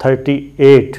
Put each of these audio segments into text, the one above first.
38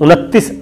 29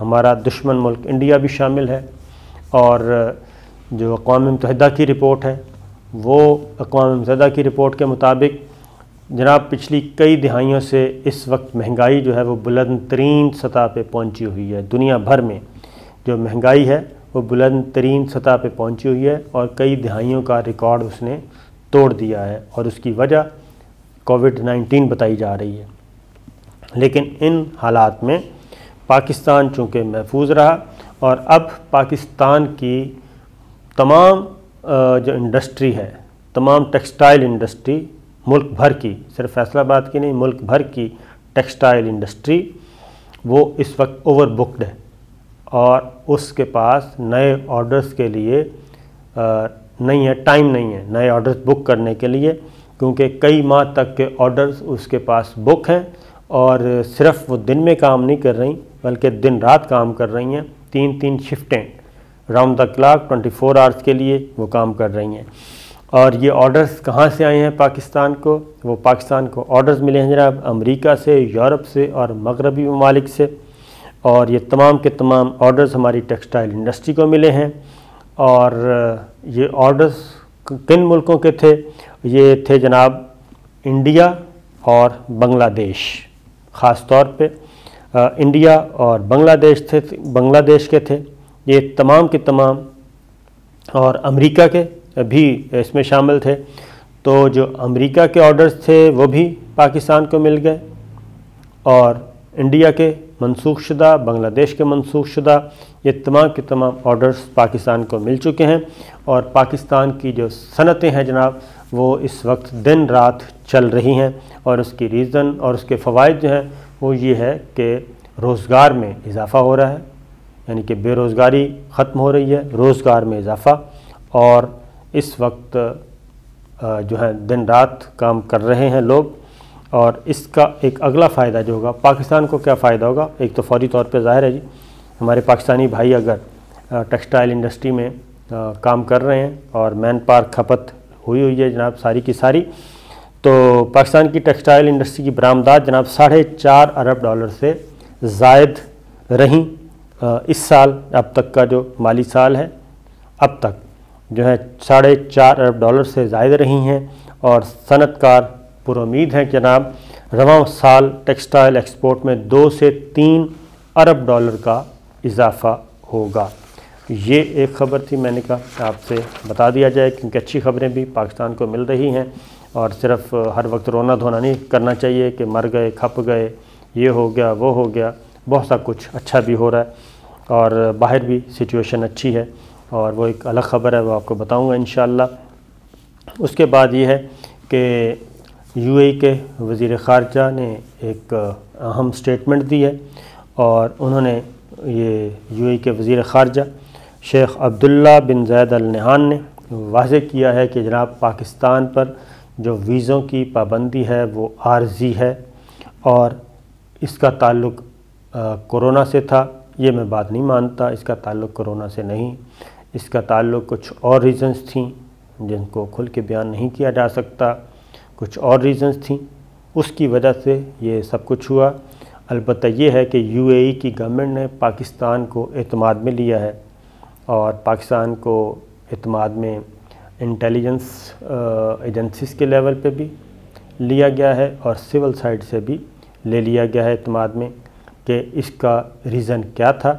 ہمارا دشمن ملک انڈیا بھی شامل ہے، اور جو اقوام متحدہ کی رپورٹ ہے وہ اقوام متحدہ کی رپورٹ کے مطابق جناب پچھلی کئی دہائیوں سے اس وقت مہنگائی جو ہے وہ بلند ترین سطح پہ پہنچی ہوئی ہے۔ دنیا بھر میں جو مہنگائی ہے وہ بلند ترین سطح پہ پہنچی ہوئی ہے، اور کئی دہائیوں کا ریکارڈ اس نے توڑ دیا ہے، اور اس کی وجہ کووڈ-19 بتائی جا رہی ہے۔ لیکن ان حالات میں پاکستان چونکہ محفوظ رہا، اور اب پاکستان کی تمام جو انڈسٹری ہے، تمام ٹیکسٹائل انڈسٹری ملک بھر کی، صرف فیصل آباد کی نہیں، ملک بھر کی ٹیکسٹائل انڈسٹری وہ اس وقت اوور بکڈ ہے، اور اس کے پاس نئے آرڈرز کے لیے نہیں ہے، ٹائم نہیں ہے نئے آرڈرز بک کرنے کے لیے، کیونکہ کئی ماہ تک کے آرڈرز اس کے پاس بک ہیں، اور صرف وہ دن میں کام نہیں کر رہی بلکہ دن رات کام کر رہی ہیں، 3 شفٹیں راؤنڈ دا کلاک 24 آورز کے لیے وہ کام کر رہی ہیں۔ اور یہ آرڈرز کہاں سے آئے ہیں پاکستان کو؟ وہ پاکستان کو آرڈرز ملے ہیں جناب امریکہ سے، یورپ سے اور مغربی ممالک سے، اور یہ تمام کے تمام آرڈرز ہماری ٹیکسٹائل انڈسٹری کو ملے ہیں۔ اور یہ آرڈرز کن ملکوں کے تھے؟ یہ تھے جناب انڈیا اور بنگلہ دیش، خاص طور پہ انڈیا اور بنگلہ دیش کے تھے یہ تمام کے تمام، اور امریکہ کے بھی اس میں شامل تھے۔ تو جو امریکہ کے آرڈرز تھے وہ بھی پاکستان کو مل گئے، اور انڈیا کے منسوخ شدہ، بنگلہ دیش کے منسوخ شدہ، یہ تمام کے تمام آرڈرز پاکستان کو مل چکے ہیں، اور پاکستان کی جو صنعتیں ہیں جناب وہ اس وقت دن رات چل رہی ہیں، اور اس کی ریزن اور اس کے فوائد جو ہیں وہ یہ ہے کہ روزگار میں اضافہ ہو رہا ہے، یعنی کہ بے روزگاری ختم ہو رہی ہے، روزگار میں اضافہ، اور اس وقت جو ہے دن رات کام کر رہے ہیں لوگ۔ اور اس کا ایک اگلا فائدہ جو ہوگا پاکستان کو، کیا فائدہ ہوگا؟ ایک تو فوری طور پہ ظاہر ہے جی، ہمارے پاکستانی بھائی اگر ٹیکسٹائل انڈسٹری میں کام کر رہے ہیں اور مین پاور کھپت ہوئی ہے جناب ساری کی ساری، تو پاکستان کی ٹیکسٹائل انڈسٹری کی برآمدات جناب $4.5 ارب سے زائد رہیں اس سال، اب تک کا جو مالی سال ہے اب تک جو ہے $4.5 ارب سے زائد رہی ہیں، اور صنعت کار پر امید ہیں جناب رواں سال ٹیکسٹائل ایکسپورٹ میں $2 سے $3 ارب کا اضافہ ہوگا۔ یہ ایک خبر تھی، میں نے کہا آپ سے بتا دیا جائے، کیونکہ اچھی خبریں بھی پاکستان کو مل رہی ہیں، اور صرف ہر وقت رونا دھونا نہیں کرنا چاہیے کہ مر گئے، کھپ گئے، یہ ہو گیا وہ ہو گیا، بہت سا کچھ اچھا بھی ہو رہا ہے، اور باہر بھی سچویشن اچھی ہے، اور وہ ایک الگ خبر ہے، وہ آپ کو بتاؤں گا انشاءاللہ۔ اس کے بعد یہ ہے کہ یو اے ای کے وزیر خارجہ نے ایک اہم سٹیٹمنٹ دی ہے، اور انہوں نے یہ یو اے ای کے وزیر خارجہ شیخ عبداللہ بن زید ال نہیان نے واضح کیا ہے کہ جناب پاکستان پر جو ویزوں کی پابندی ہے وہ عارضی ہے، اور اس کا تعلق کورونا سے تھا۔ یہ میں بات نہیں مانتا، اس کا تعلق کورونا سے نہیں، اس کا تعلق کچھ اور ریزنز تھیں جن کو کھل کے بیان نہیں کیا جا سکتا، کچھ اور ریزنز تھیں، اس کی وجہ سے یہ سب کچھ ہوا۔ البتہ یہ ہے کہ یو اے ای کی گورنمنٹ نے پاکستان کو اعتماد میں لیا ہے، اور پاکستان کو اعتماد میں انٹیلیجنس ایجنسیز کے لیول پہ بھی لیا گیا ہے، اور سول سائڈ سے بھی لے لیا گیا ہے اعتماد میں، کہ اس کا ریزن کیا تھا،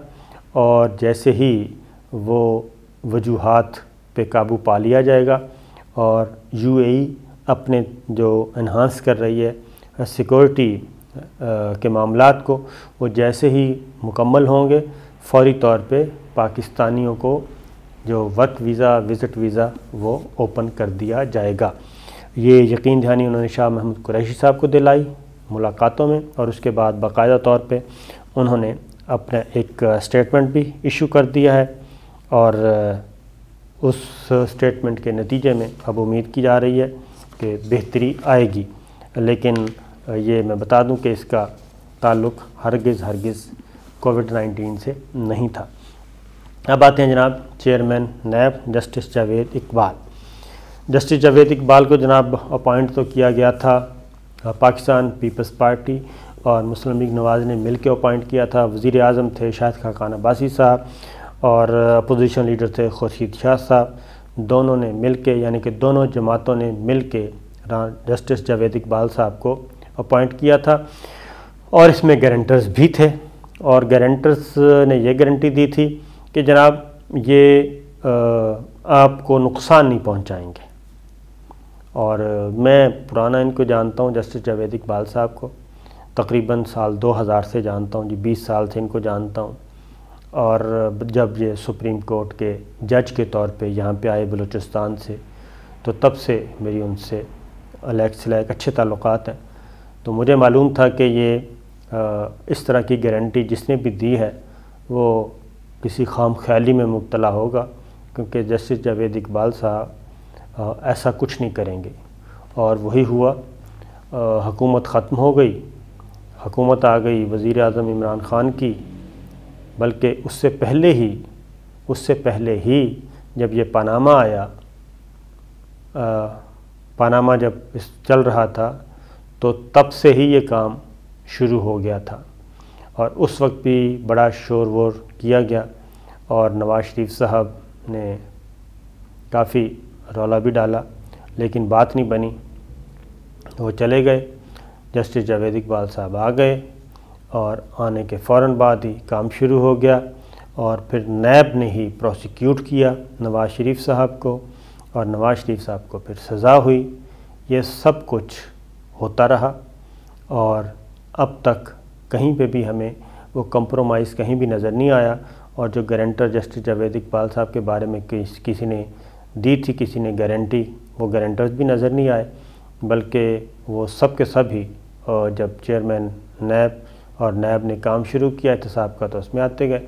اور جیسے ہی وہ وجوہات پہ قابو پا لیا جائے گا، اور یو اے ای اپنے جو انہانس کر رہی ہے سیکورٹی کے معاملات کو، وہ جیسے ہی مکمل ہوں گے فوری طور پہ پاکستانیوں کو جو ورک ویزا، وزٹ ویزا وہ اوپن کر دیا جائے گا۔ یہ یقین دہانی انہوں نے شاہ محمود قریشی صاحب کو دلائی ملاقاتوں میں، اور اس کے بعد باقاعدہ طور پہ انہوں نے اپنا ایک سٹیٹمنٹ بھی ایشو کر دیا ہے، اور اس سٹیٹمنٹ کے نتیجے میں اب امید کی جا رہی ہے کہ بہتری آئے گی، لیکن یہ میں بتا دوں کہ اس کا تعلق ہرگز کووڈ-19 سے نہیں تھا۔ اب آتے ہیں جناب chairman NAB justice Javed Iqbal. Justice Javed Iqbal کو جناب اپوائنٹ تو کیا گیا تھا پاکستان پیپلز پارٹی اور مسلم لیگ نواز نے مل کے اپوائنٹ کیا تھا۔ وزیر اعظم تھے شاہد خاقان عباسی صاحب اور اپوزیشن لیڈر تھے خورشید شاہ صاحب، دونوں نے مل کے یعنی کہ دونوں جماعتوں نے مل کے جسٹس جاوید اقبال صاحب کو اپوائنٹ کیا تھا، اور اس میں گارنٹرز بھی تھے، اور گارنٹرز نے یہ گارنٹی دی تھی کہ جناب یہ آپ کو نقصان نہیں پہنچائیں گے۔ اور میں پرانا ان کو جانتا ہوں، جسٹس جاوید اقبال صاحب کو تقریباً سال 2000 سے جانتا ہوں، 20 سال سے ان کو جانتا ہوں، اور جب یہ سپریم کورٹ کے جج کے طور پہ یہاں پہ آئے بلوچستان سے، تو تب سے میری ان سے علیحدہ سلیک اچھے تعلقات ہیں۔ تو مجھے معلوم تھا کہ یہ اس طرح کی گارنٹی جس نے بھی دی ہے وہ کسی خام خیالی میں مبتلا ہوگا، کیونکہ جسٹس جاوید اقبال صاحب ایسا کچھ نہیں کریں گے، اور وہی ہوا۔ حکومت ختم ہو گئی، حکومت آ گئی وزیر اعظم عمران خان کی، بلکہ اس سے پہلے ہی جب یہ پاناما آیا، پاناما جب چل رہا تھا تو تب سے ہی یہ کام شروع ہو گیا تھا، اور اس وقت بھی بڑا شور وور کیا گیا، اور نواز شریف صاحب نے کافی رولا بھی ڈالا، لیکن بات نہیں بنی، وہ چلے گئے۔ جسٹس جاوید اقبال صاحب آ گئے، اور آنے کے فوراً بعد ہی کام شروع ہو گیا، اور پھر نیب نے ہی پروسیکیوٹ کیا نواز شریف صاحب کو، اور نواز شریف صاحب کو پھر سزا ہوئی۔ یہ سب کچھ ہوتا رہا، اور اب تک کہیں پہ بھی ہمیں وہ کمپرومائز کہیں بھی نظر نہیں آیا، اور جو گارنٹر جسٹس جاوید اقبال صاحب کے بارے میں کسی نے دی تھی، کسی نے گارنٹی، وہ گارنٹرز بھی نظر نہیں آئے، بلکہ وہ سب کے سب ہی جب چیئرمین نیب اور نیب نے کام شروع کیا احتساب کا، تو اس میں آتے گئے۔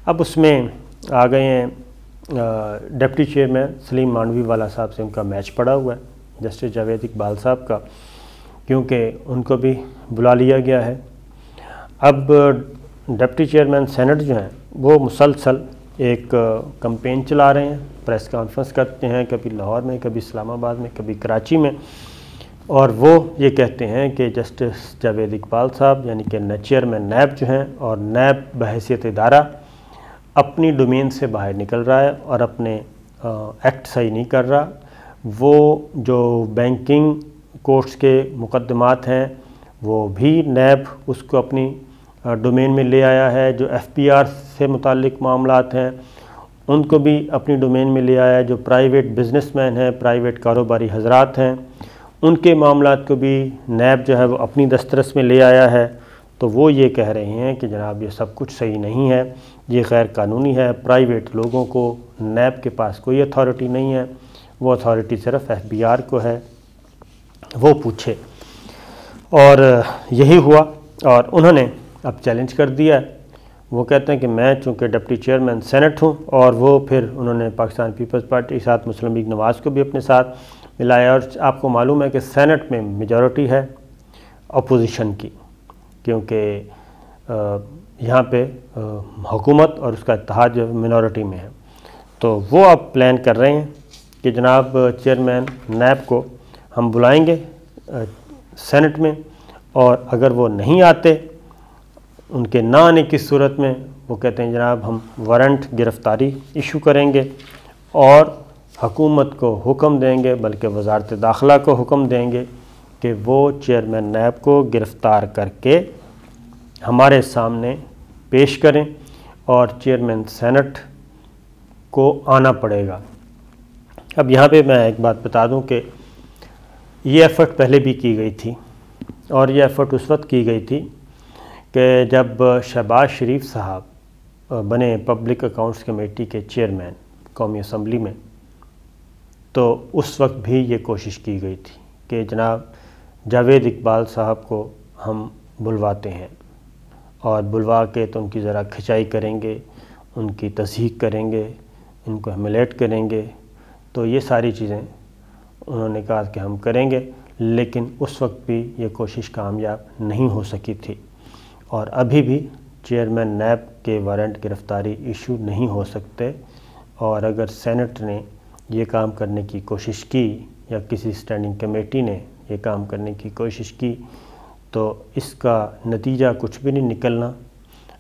اب اس میں آ گئے ہیں ڈپٹی چیئرمین سلیم مانوی والا صاحب سے ان کا میچ پڑا ہوا ہے جسٹس جاوید اقبال صاحب کا، کیونکہ ان کو بھی بلا لیا گیا ہے۔ اب ڈپٹی چیئرمین سینٹ جو ہیں وہ مسلسل ایک کمپین چلا رہے ہیں، پریس کانفرنس کرتے ہیں، کبھی لاہور میں، کبھی اسلام آباد میں، کبھی کراچی میں، اور وہ یہ کہتے ہیں کہ جسٹس جاوید اقبال صاحب یعنی کہ چیئرمین نیب جو ہیں، اور نیب بحیثیت ادارہ اپنی ڈومین سے باہر نکل رہا ہے اور اپنے ایکٹ صحیح نہیں کر رہا۔ وہ جو بینکنگ کورٹس کے مقدمات ہیں وہ بھی نیب اس کو اپنی ڈومین میں لے آیا ہے، جو ایف پی آر سے متعلق معاملات ہیں ان کو بھی اپنی ڈومین میں لے آیا ہے، جو پرائیویٹ بزنس مین ہیں، پرائیویٹ کاروباری حضرات ہیں، ان کے معاملات کو بھی نیب جو ہے وہ اپنی دسترس میں لے آیا ہے۔ تو وہ یہ کہہ رہے ہیں کہ جناب یہ سب کچھ صحیح نہیں ہے، یہ غیر قانونی ہے، پرائیویٹ لوگوں کو نیب کے پاس کوئی اتھارٹی نہیں ہے، وہ اتھارٹی صرف ایف بی آر کو ہے، وہ پوچھے۔ اور یہی ہوا، اور انہوں نے اب چیلنج کر دیا ہے۔ وہ کہتے ہیں کہ میں چونکہ ڈپٹی چیئرمین سینٹ ہوں، اور وہ پھر انہوں نے پاکستان پیپلز پارٹی کے ساتھ مسلم لیگ نواز کو بھی اپنے ساتھ ملایا، اور آپ کو معلوم ہے کہ سینٹ میں میجورٹی ہے اپوزیشن کی، کیونکہ یہاں پہ حکومت اور اس کا اتحاد جو منورٹی میں ہے۔ تو وہ اب پلان کر رہے ہیں کہ جناب چیئرمین نیب کو ہم بلائیں گے سینٹ میں، اور اگر وہ نہیں آتے، ان کے نہ آنے کی صورت میں وہ کہتے ہیں جناب ہم وارنٹ گرفتاری ایشو کریں گے، اور حکومت کو حکم دیں گے، بلکہ وزارت داخلہ کو حکم دیں گے کہ وہ چیئرمین نیب کو گرفتار کر کے ہمارے سامنے پیش کریں، اور چیئرمین سینٹ کو آنا پڑے گا۔ اب یہاں پہ میں ایک بات بتا دوں کہ یہ ایفرٹ پہلے بھی کی گئی تھی، اور یہ ایفرٹ اس وقت کی گئی تھی کہ جب شہباز شریف صاحب بنے پبلک اکاؤنٹس کمیٹی کے چیئرمین قومی اسمبلی میں، تو اس وقت بھی یہ کوشش کی گئی تھی کہ جناب جاوید اقبال صاحب کو ہم بلواتے ہیں، اور بلوا کے تو ان کی ذرا کھچائی کریں گے، ان کی تصحیح کریں گے، ان کو ہیملیٹ کریں گے۔ تو یہ ساری چیزیں انہوں نے کہا کہ ہم کریں گے، لیکن اس وقت بھی یہ کوشش کامیاب نہیں ہو سکی تھی، اور ابھی بھی چیئرمین نیب کے وارنٹ گرفتاری ایشو نہیں ہو سکتے۔ اور اگر سینٹ نے یہ کام کرنے کی کوشش کی، یا کسی اسٹینڈنگ کمیٹی نے یہ کام کرنے کی کوشش کی، تو اس کا نتیجہ کچھ بھی نہیں نکلنا،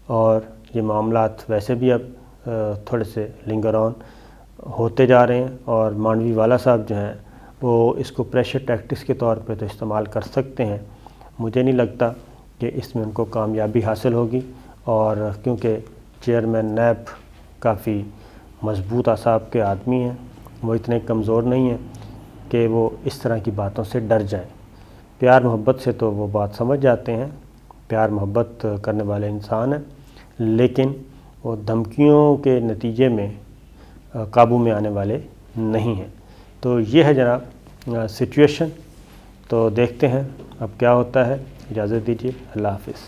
اور یہ معاملات ویسے بھی اب تھوڑے سے لنگر آن ہوتے جا رہے ہیں، اور مانڈوی والا صاحب جو ہیں وہ اس کو پریشر ٹیکٹکس کے طور پہ تو استعمال کر سکتے ہیں، مجھے نہیں لگتا کہ اس میں ان کو کامیابی حاصل ہوگی، اور کیونکہ چیئرمین نیب کافی مضبوط اعصاب کے آدمی ہیں، وہ اتنے کمزور نہیں ہیں کہ وہ اس طرح کی باتوں سے ڈر جائیں، پیار محبت سے تو وہ بات سمجھ جاتے ہیں، پیار محبت کرنے والے انسان ہیں، لیکن وہ دھمکیوں کے نتیجے میں قابو میں آنے والے نہیں ہیں۔ تو یہ ہے جناب سچویشن، تو دیکھتے ہیں اب کیا ہوتا ہے۔ اجازت دیجیے، اللہ حافظ۔